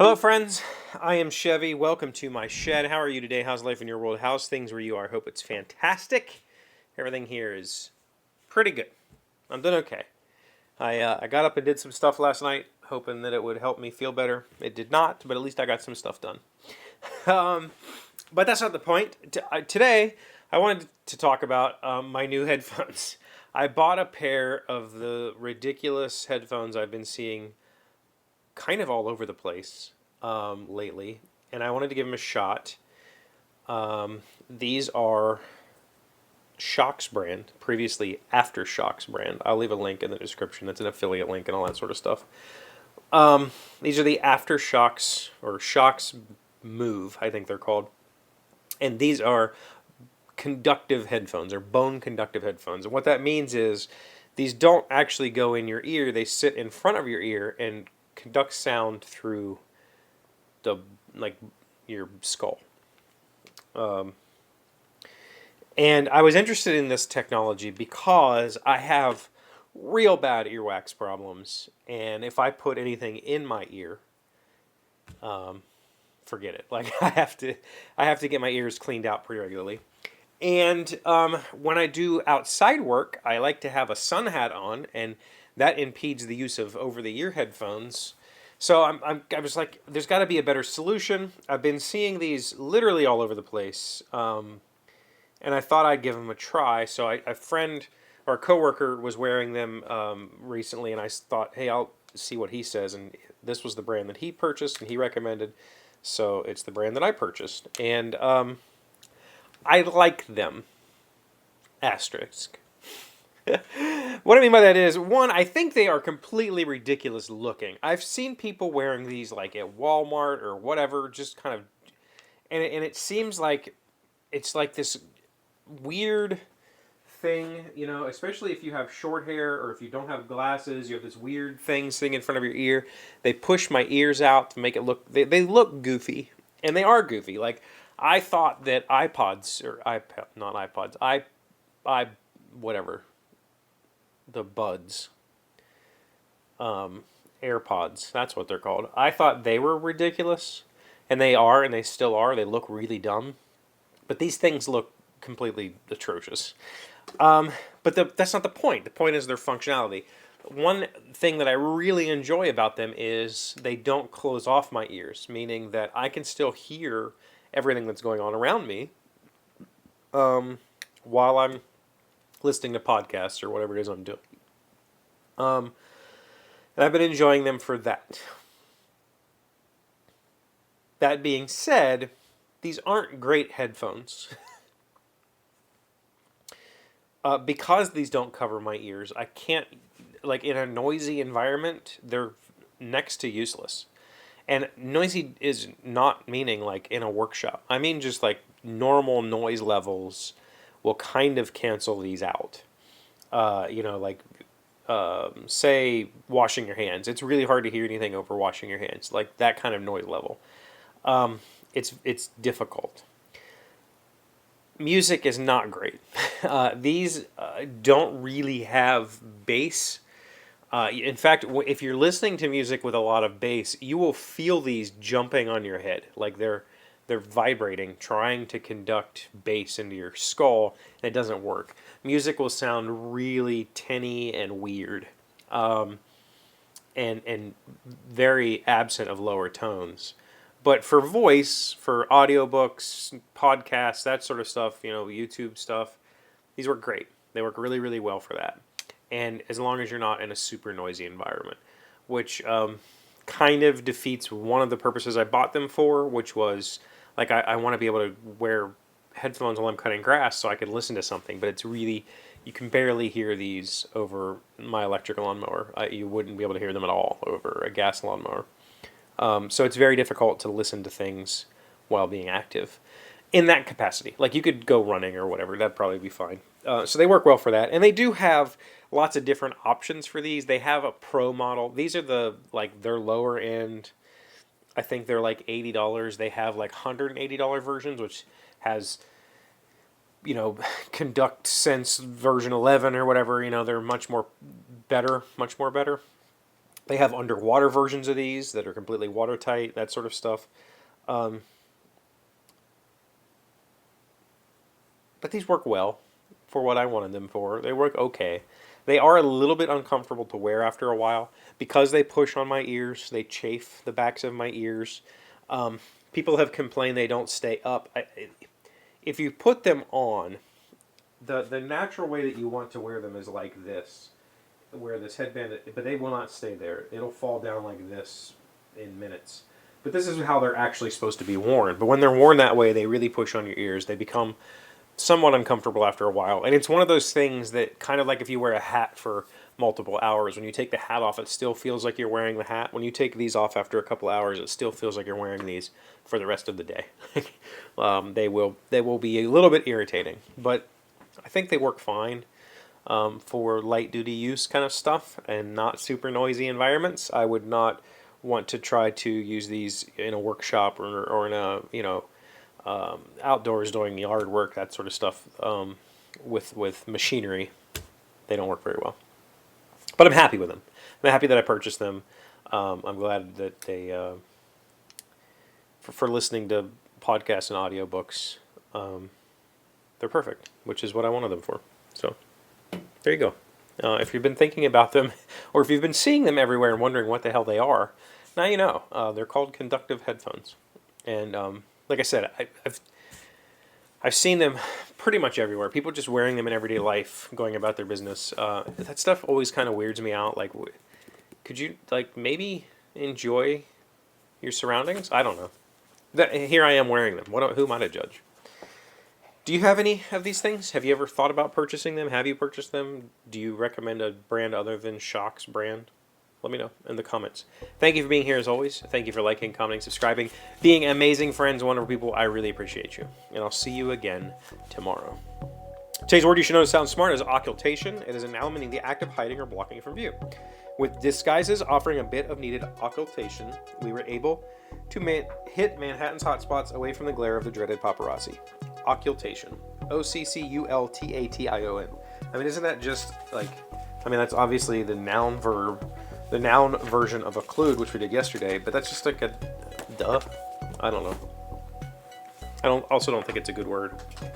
Hello, friends. I am Chevee. Welcome to my shed. How are you today? How's life in your world? How's things where you are? I hope it's fantastic. Everything here is pretty good. I'm doing okay. I got up and did some stuff last night, hoping that it would help me feel better. It did not, but at least I got some stuff done. But that's not the point. Today, I wanted to talk about my new headphones. I bought a pair of the ridiculous headphones I've been seeing kind of all over the place lately, and I wanted to give them a shot. These are Shokz brand, previously Aftershokz brand. I'll leave a link in the description. It's an affiliate link and all that sort of stuff. These are the Aftershokz or Shokz Move, I think they're called. And these are conductive headphones, or bone conductive headphones. And what that means is these don't actually go in your ear. They sit in front of your ear and conduct sound through the your skull. And I was interested in this technology because I have real bad earwax problems, and if I put anything in my ear, forget it. Like I have to get my ears cleaned out pretty regularly. And when I do outside work, I like to have a sun hat on, and that impedes the use of over-the-ear headphones. So I was like, there's got to be a better solution. I've been seeing these literally all over the place, and I thought I'd give them a try. So a friend or a coworker was wearing them recently, and I thought, hey, I'll see what he says. And this was the brand that he purchased and he recommended, so it's the brand that I purchased, and I like them. Asterisk. What I mean by that is, one, I think they are completely ridiculous looking. I've seen people wearing these like at Walmart or whatever, just kind of, and it seems like it's like this weird thing, you know, especially if you have short hair or if you don't have glasses, you have this weird thing sitting in front of your ear. They push my ears out to make it look, they look goofy, and they are goofy. Like, I thought that iPods, or iPod, not iPods, whatever, the buds, AirPods, that's what they're called. I thought they were ridiculous, and they are, and they still are. They look really dumb, but these things look completely atrocious. But that's not the point. The point is their functionality. One thing that I really enjoy about them is they don't close off my ears, meaning that I can still hear everything that's going on around me while I'm listening to podcasts or whatever it is I'm doing. And I've been enjoying them for that. That being said, these aren't great headphones. Because these don't cover my ears, I can't, like in a noisy environment, they're next to useless. And noisy is not meaning like in a workshop. I mean just like normal noise levels will kind of cancel these out. Say washing your hands. It's really hard to hear anything over washing your hands. Like that kind of noise level. It's difficult. Music is not great. These don't really have bass. In fact, if you're listening to music with a lot of bass, you will feel these jumping on your head. Like they're vibrating, trying to conduct bass into your skull, and it doesn't work. Music will sound really tinny and weird, and very absent of lower tones. But for voice, for audiobooks, podcasts, that sort of stuff, you know, YouTube stuff, these work great. They work really, really well for that. And as long as you're not in a super noisy environment, which kind of defeats one of the purposes I bought them for, which was, like, I want to be able to wear headphones while I'm cutting grass so I can listen to something, but it's really, you can barely hear these over my electric lawnmower. You wouldn't be able to hear them at all over a gas lawnmower. So it's very difficult to listen to things while being active in that capacity. Like you could go running or whatever, that'd probably be fine. So they work well for that. And they do have lots of different options for these. They have a pro model. These are their lower end. I think they're like $80. They have like $180 versions, which has, you know, Conduct Sense version 11 or whatever. You know, they're much more better. They have underwater versions of these that are completely watertight, that sort of stuff. Um, but these work well for what I wanted them for. They work okay. They are a little bit uncomfortable to wear after a while because they push on my ears. They chafe the backs of my ears. People have complained they don't stay up. If you put them on, the natural way that you want to wear them is like this. Wear this headband, but they will not stay there. It'll fall down like this in minutes. But this is how they're actually supposed to be worn. But when they're worn that way, they really push on your ears. They become somewhat uncomfortable after a while. And it's one of those things that kind of like if you wear a hat for multiple hours, when you take the hat off, it still feels like you're wearing the hat. When you take these off after a couple hours, it still feels like you're wearing these for the rest of the day. They will be a little bit irritating, but I think they work fine for light duty use kind of stuff and not super noisy environments. I would not want to try to use these in a workshop or in a outdoors doing yard work, that sort of stuff, with machinery. They don't work very well. But I'm happy with them. I'm happy that I purchased them. I'm glad that they, for listening to podcasts and audiobooks, they're perfect, which is what I wanted them for. So there you go. If you've been thinking about them, or if you've been seeing them everywhere and wondering what the hell they are, now you know. They're called Conductive Headphones. And like I said, I've seen them pretty much everywhere. People just wearing them in everyday life, going about their business. That stuff always kind of weirds me out. Like, could you maybe enjoy your surroundings? I don't know. Here I am wearing them. Who am I to judge? Do you have any of these things? Have you ever thought about purchasing them? Have you purchased them? Do you recommend a brand other than Shokz brand? Let me know in the comments. Thank you for being here as always. Thank you for liking, commenting, subscribing, being amazing friends, wonderful people. I really appreciate you. And I'll see you again tomorrow. Today's word you should know to sound smart is occultation. It is a noun meaning the act of hiding or blocking it from view. With disguises offering a bit of needed occultation, we were able to hit Manhattan's hotspots away from the glare of the dreaded paparazzi. Occultation. Occultation. I mean, isn't that just that's obviously the noun verb. The noun version of occlude, which we did yesterday, but that's just like a duh. I don't know. I also don't think it's a good word.